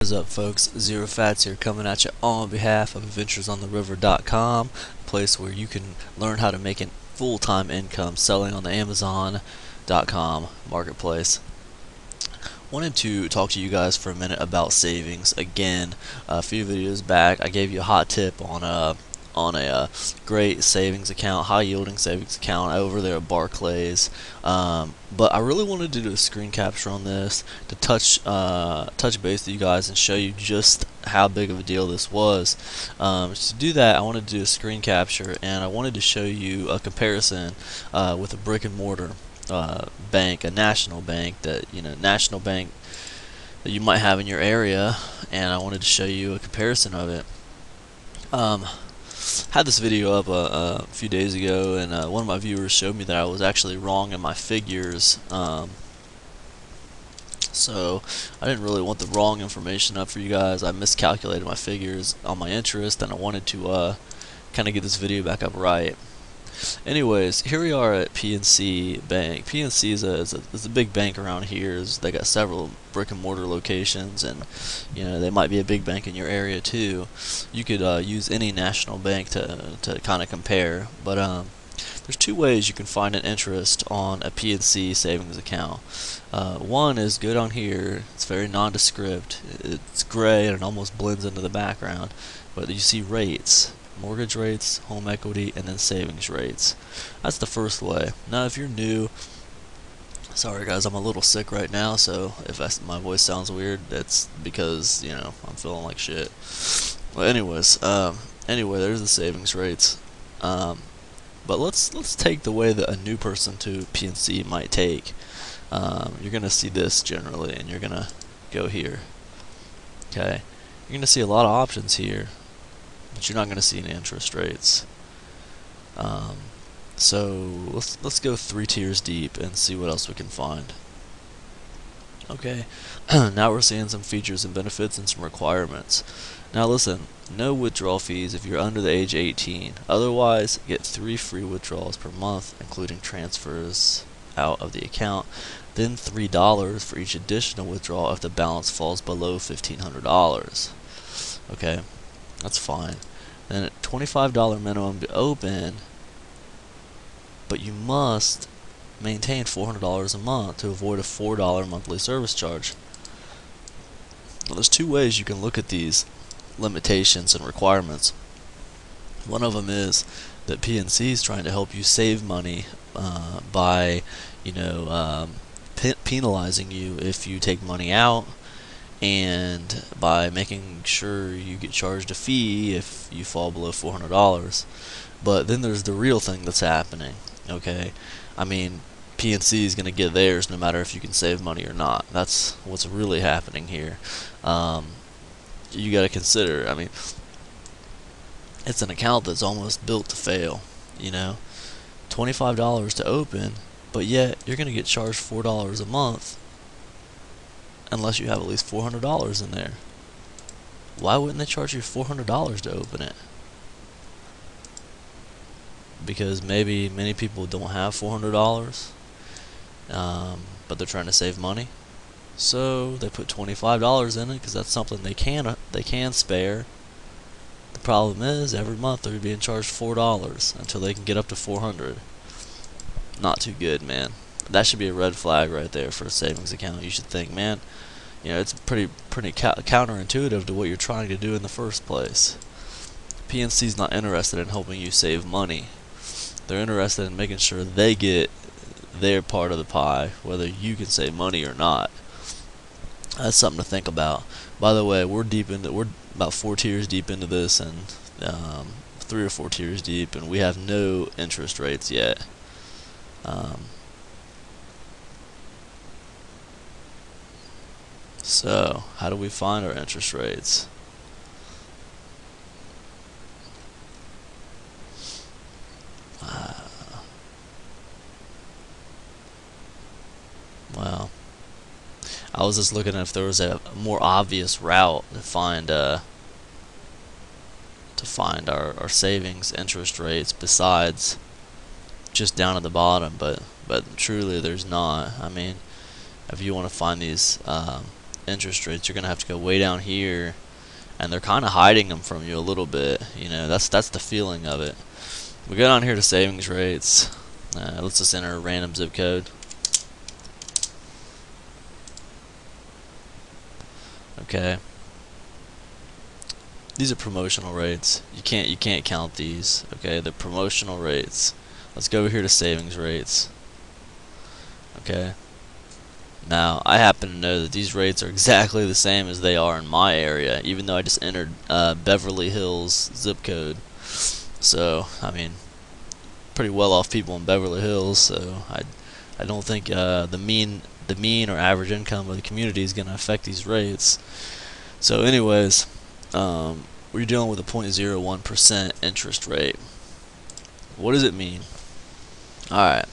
What is up, folks? Zerofats here, coming at you on behalf of AdventuresOnTheRiver.com, a place where you can learn how to make a full-time income selling on the Amazon.com marketplace. Wanted to talk to you guys for a minute about savings. Again, a few videos back, I gave you a hot tip on a great savings account, high yielding savings account over there at Barclays. But I really wanted to do a screen capture on this to touch base with you guys and show you just how big of a deal this was. To do that, I wanted to do a screen capture, and I wanted to show you a comparison with a brick and mortar bank, a national bank that you might have in your area, and I wanted to show you a comparison of it. Had this video up a few days ago, and one of my viewers showed me that I was actually wrong in my figures. So I didn't really want the wrong information up for you guys. I miscalculated my figures on my interest, and I wanted to kind of get this video back up right. Anyways, here we are at PNC Bank. PNC is a big bank around here. They got several brick and mortar locations, and they might be a big bank in your area too. You could use any national bank to kind of compare, but there's two ways you can find an interest on a PNC savings account. One is good on here. It's very nondescript. It's gray and it almost blends into the background, but you see rates. Mortgage rates, home equity, and then savings rates. That's the first way. Now, if you're new, sorry guys, I'm a little sick right now, so if my voice sounds weird, that's because I'm feeling like shit. Well, anyways, anyway, there's the savings rates. But let's take the way that a new person to PNC might take. You're gonna see this generally, and you're gonna go here. Okay, you're gonna see a lot of options here, but you're not going to see any interest rates. So let's go 3 tiers deep and see what else we can find. Okay, now we're seeing some features and benefits and some requirements. Now listen, no withdrawal fees if you're under the age of 18. Otherwise, get 3 free withdrawals per month, including transfers out of the account. Then $3 for each additional withdrawal if the balance falls below $1,500. Okay. That's fine. Then at $25 minimum to open, but you must maintain $400 a month to avoid a $4 monthly service charge. Well, there's two ways you can look at these limitations and requirements. One of them is that PNC is trying to help you save money by penalizing you if you take money out, and by making sure you get charged a fee if you fall below $400. But then there's the real thing that's happening. Okay, I mean, PNC is going to get theirs no matter if you can save money or not. That's what's really happening here. You got to consider, I mean, it's an account that's almost built to fail. $25 to open, but yet you're going to get charged $4 a month unless you have at least $400 in there. Why wouldn't they charge you $400 to open it? Because maybe many people don't have $400, but they're trying to save money, so they put $25 in it because that's something they can spare. The problem is every month they're being charged $4 until they can get up to $400. Not too good, man. That should be a red flag right there for a savings account. You should think, man, it's pretty counterintuitive to what you're trying to do in the first place. PNC's not interested in helping you save money. They're interested in making sure they get their part of the pie, whether you can save money or not. That's something to think about. By the way, we're about 4 tiers deep into this, and 3 or 4 tiers deep, and we have no interest rates yet. So, how do we find our interest rates? Well, I was just looking if there was a more obvious route to find our savings interest rates besides just down at the bottom, but truly there's not. I mean, if you want to find these interest rates, you're gonna have to go way down here, and they're kind of hiding them from you a little bit. You know, that's the feeling of it. We go down here to savings rates. Let's just enter a random zip code. Okay. These are promotional rates. You can't count these. Okay, they're promotional rates. Let's go over here to savings rates. Okay. Now, I happen to know that these rates are exactly the same as they are in my area, even though I just entered Beverly Hills zip code. So, I mean, pretty well off people in Beverly Hills. So, I don't think the mean or average income of the community is going to affect these rates. So, anyways, we're dealing with a 0.01% interest rate. What does it mean? All right.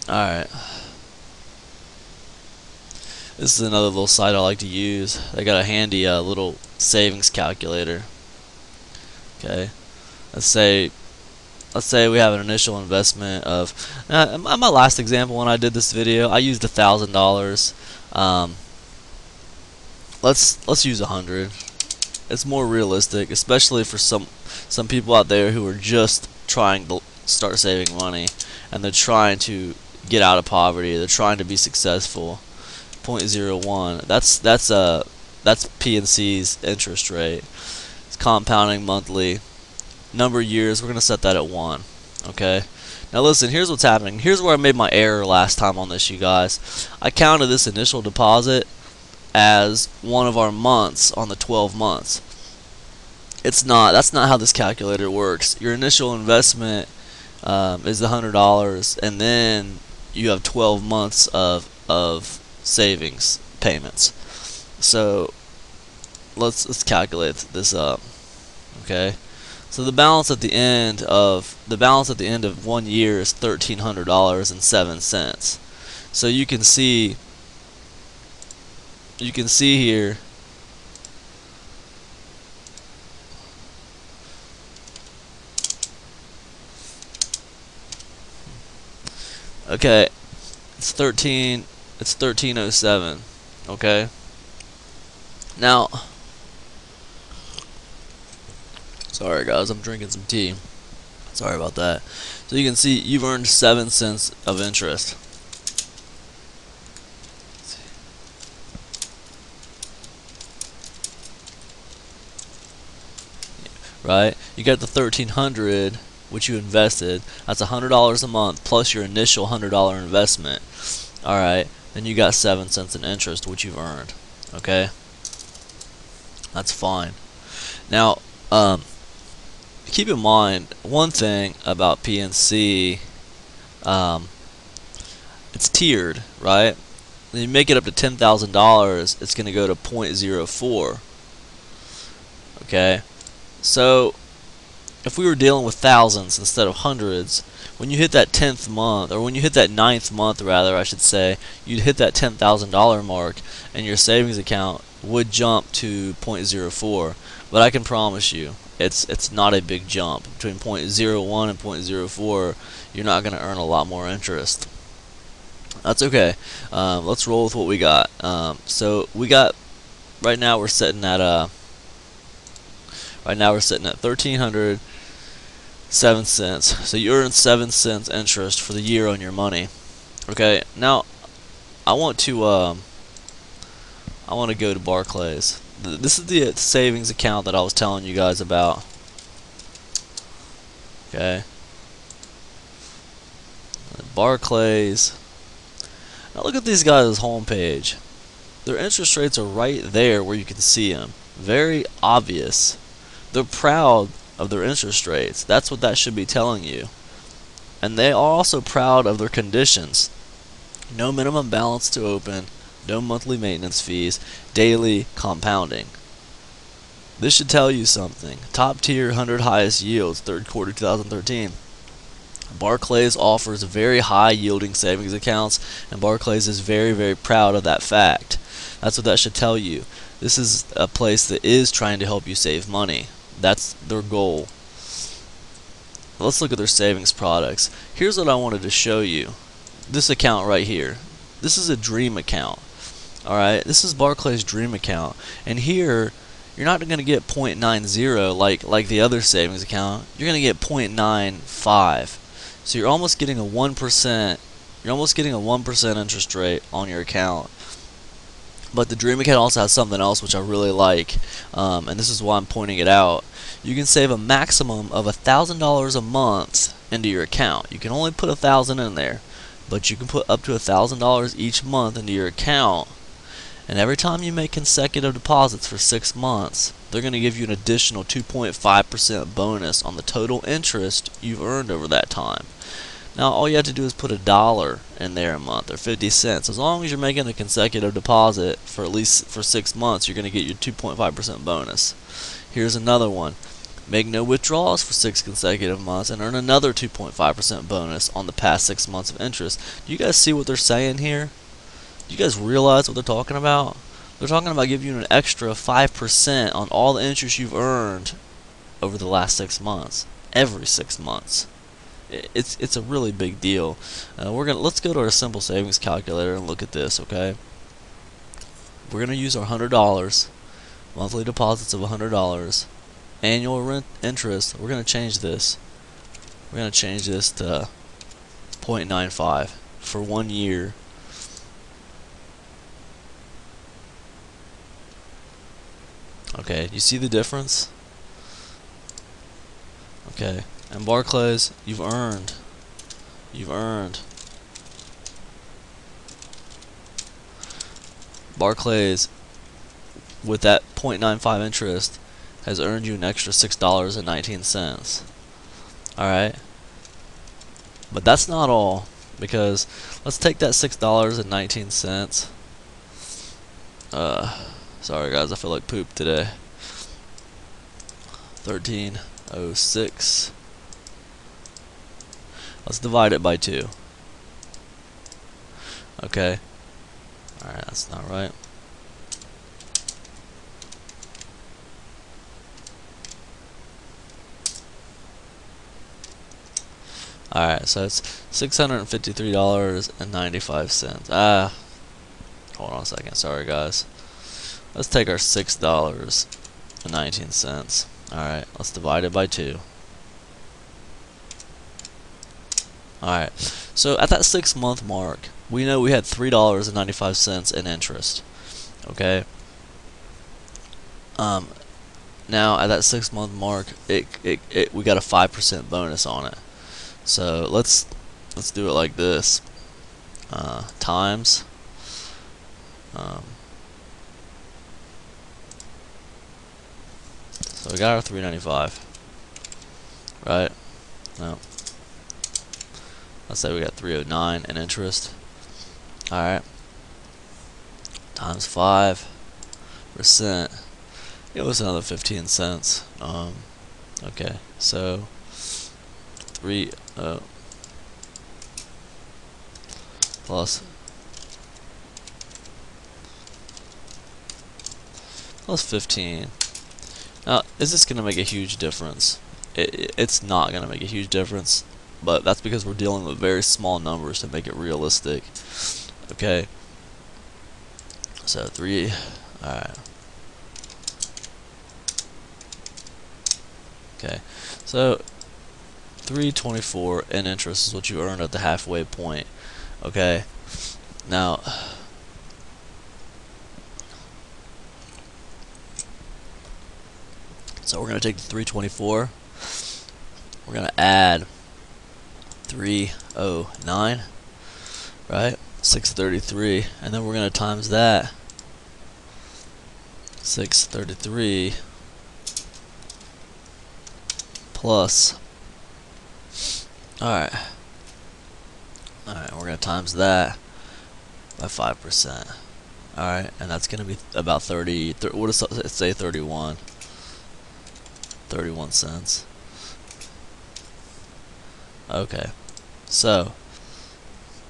Alright, this is another little site I like to use. They got a handy little savings calculator. Okay, let's say we have an initial investment of my last example when I did this video, I used $1,000. Let's use 100. It's more realistic, especially for some people out there who are just trying to start saving money, and they're trying to get out of poverty. They're trying to be successful. 0.01. That's PNC's interest rate. It's compounding monthly. Number of years, we're gonna set that at 1. Okay. Now listen. Here's what's happening. Here's where I made my error last time on this, you guys. I counted this initial deposit as one of our months on the 12 months. It's not. That's not how this calculator works. Your initial investment is the $100, and then you have 12 months of savings payments. So let's calculate this up. Okay, so the balance at the end of 1 year is $1,300.07. So you can see here. Okay, it's 1307. Okay. Now, sorry guys, I'm drinking some tea. Sorry about that. So you can see you've earned 7 cents of interest. Right? You got the 1,300, which you invested. That's $100 a month plus your initial $100 investment. All right. Then you got 7 cents in interest, which you've earned. Okay. That's fine. Now, keep in mind one thing about PNC. It's tiered, right? When you make it up to $10,000, it's going to go to 0.04. Okay. So, if we were dealing with thousands instead of hundreds, when you hit that 10th month, or when you hit that 9th month rather, I should say, you'd hit that $10,000 mark, and your savings account would jump to 0.04. But I can promise you, it's not a big jump. Between 0.01 and 0.04, you're not going to earn a lot more interest. That's okay. Let's roll with what we got. So we got, right now we're sitting at 1,307 cents. So you earn 7 cents interest for the year on your money. Okay. Now I want to go to Barclays. This is the savings account that I was telling you guys about. Okay. Barclays. Now look at these guys' homepage. Their interest rates are right there where you can see them. Very obvious. They're proud of their interest rates. That's what that should be telling you. And they are also proud of their conditions. No minimum balance to open, no monthly maintenance fees, daily compounding. This should tell you something. Top tier 100 highest yields, third quarter 2013. Barclays offers very high yielding savings accounts, and Barclays is very, very proud of that fact. That's what that should tell you. This is a place that is trying to help you save money. That's their goal. Let's look at their savings products. Here's what I wanted to show you. this account right here. This is a dream account. Alright, this is Barclays dream account. And here, you're not going to get 0.90 like the other savings account. You're going to get 0.95. So you're almost getting a 1%. You're almost getting a 1% interest rate on your account. But the dream account also has something else which I really like, and this is why I'm pointing it out. You can save a maximum of $1,000 a month into your account. You can only put $1,000 in there, but you can put up to $1,000 each month into your account. And every time you make consecutive deposits for 6 months, they're going to give you an additional 2.5% bonus on the total interest you've earned over that time. Now all you have to do is put $1 in there a month, or 50 cents. As long as you're making a consecutive deposit for at least for 6 months, you're going to get your 2.5% bonus. Here's another one. Make no withdrawals for 6 consecutive months and earn another 2.5% bonus on the past 6 months of interest. Do you guys see what they're saying here? Do you guys realize what they're talking about? They're talking about giving you an extra 5% on all the interest you've earned over the last 6 months. Every 6 months. It's a really big deal. Let's go to our simple savings calculator and look at this, okay? We're gonna use our $100, monthly deposits of $100, annual interest. We're gonna change this. We're gonna change this to 0.95 for 1 year. Okay, you see the difference? Okay. And Barclays, you've earned. Barclays, with that 0.95 interest, has earned you an extra $6.19. Alright? But that's not all, because let's take that $6.19. Sorry guys, I feel like poop today. 1306. Let's divide it by 2. Okay. Alright, that's not right. Alright, so it's $653.95. Hold on a second. Sorry, guys. Let's take our $6.19. Alright, let's divide it by 2. Alright, so at that 6 month mark, we know we had $3.95 in interest. Okay? Now at that 6 month mark, we got a 5% bonus on it. So let's do it like this. Times so we got our $3.95, right? No. Let's say we got $3.09 in interest. Alright. Times 5%. It was another 15 cents. Okay, so 3 plus 15. Now, is this going to make a huge difference? It's not going to make a huge difference, but that's because we're dealing with very small numbers to make it realistic. Okay. So 3. Alright. Okay. So $3.24 in interest is what you earn at the halfway point. Okay. Now, so we're going to take the $3.24. We're going to add $3.09, right? $6.33, and then we're going to times that. $6.33 plus. Alright, we're going to times that by 5%. Alright, and that's going to be about 30, what does it say, 31 cents. Okay, so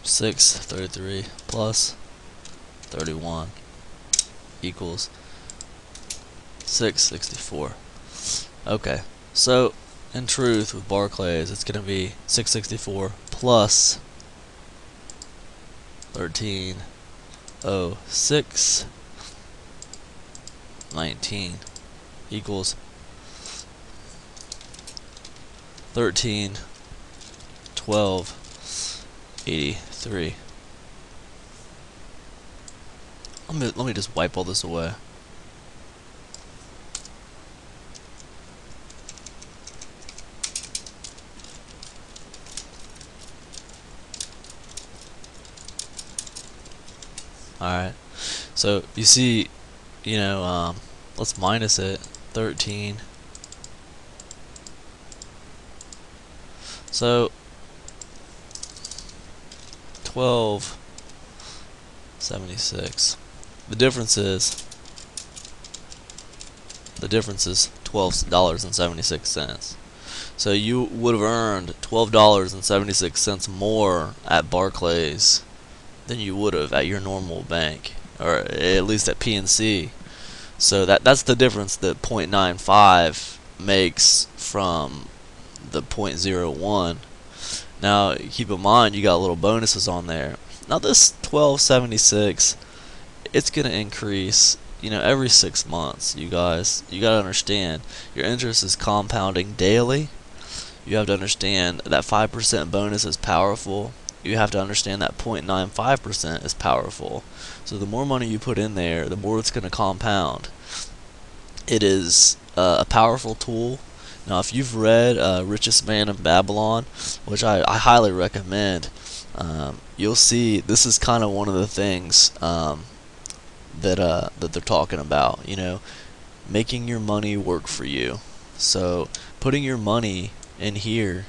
6.33 plus 31 equals 6.64. Okay, so in truth with Barclays it's going to be 6.64 plus 1306 19 equals 1312 83. Let me just wipe all this away. Alright, so you see, let's minus it. 13. So 1276. The difference is $12.76. So you would have earned $12.76 more at Barclays than you would have at your normal bank, or at least at PNC. So that's the difference that 0.95 makes from the 0.01. Now keep in mind you got little bonuses on there. Now this 1276, it's gonna increase, every 6 months. You guys, you gotta understand, your interest is compounding daily. You have to understand that 5% bonus is powerful. You have to understand that 0.95% is powerful. So the more money you put in there, the more it's going to compound. It is a powerful tool. Now, if you've read Richest Man in Babylon, which I highly recommend, you'll see this is kind of one of the things that they're talking about. Making your money work for you. So putting your money in here,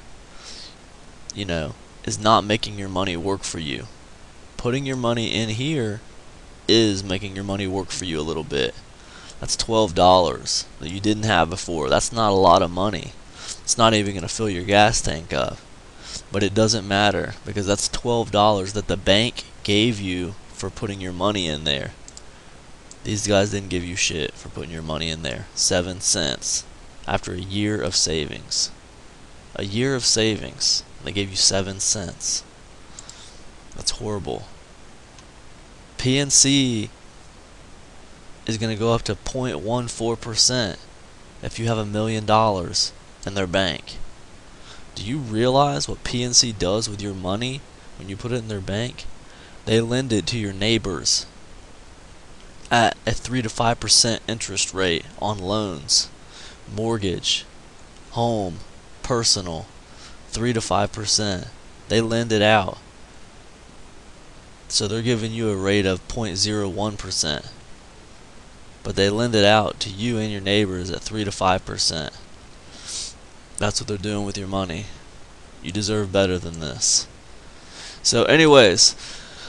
is not making your money work for you. Putting your money in here is making your money work for you a little bit. That's $12 that you didn't have before. That's not a lot of money. It's not even going to fill your gas tank up. But it doesn't matter, because that's $12 that the bank gave you for putting your money in there. These guys didn't give you shit for putting your money in there. 7 cents after a year of savings. A year of savings. They gave you 7 cents. That's horrible. PNC is going to go up to 0.14% if you have $1 million in their bank. Do you realize what PNC does with your money when you put it in their bank? They lend it to your neighbors at a 3 to 5% interest rate on loans, mortgage, home, personal. 3 to 5%. They lend it out. So they're giving you a rate of 0.01%. But they lend it out to you and your neighbors at 3 to 5%. That's what they're doing with your money. You deserve better than this. So anyways,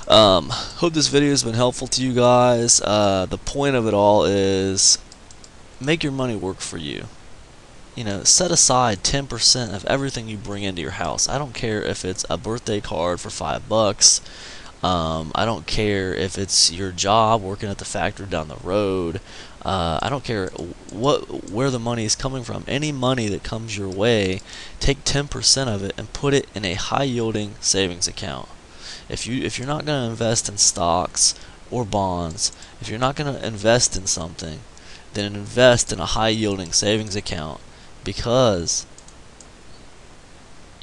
hope this video has been helpful to you guys. The point of it all is make your money work for you. Set aside 10% of everything you bring into your house. I don't care if it's a birthday card for $5. I don't care if it's your job working at the factory down the road. I don't care where the money is coming from. Any money that comes your way, take 10% of it and put it in a high-yielding savings account. If you're not going to invest in stocks or bonds, if you're not going to invest in something, then invest in a high-yielding savings account. Because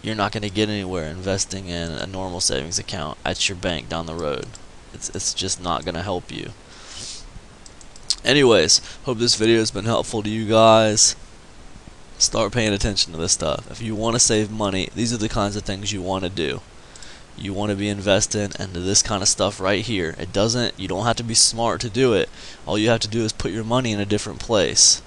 you're not going to get anywhere investing in a normal savings account at your bank down the road. It's just not going to help you. Anyways, hope this video has been helpful to you guys. Start paying attention to this stuff. If you want to save money, these are the kinds of things you want to do. You want to be investing into this kind of stuff right here. You don't have to be smart to do it. All you have to do is put your money in a different place.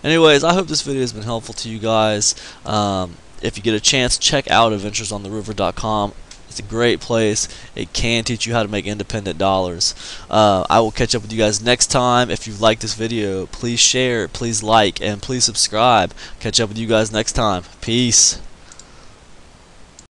Anyways, I hope this video has been helpful to you guys. If you get a chance, check out adventuresontheriver.com. It's a great place. It can teach you how to make independent dollars. I will catch up with you guys next time. If you like this video, please share, please like, and please subscribe. Catch up with you guys next time. Peace.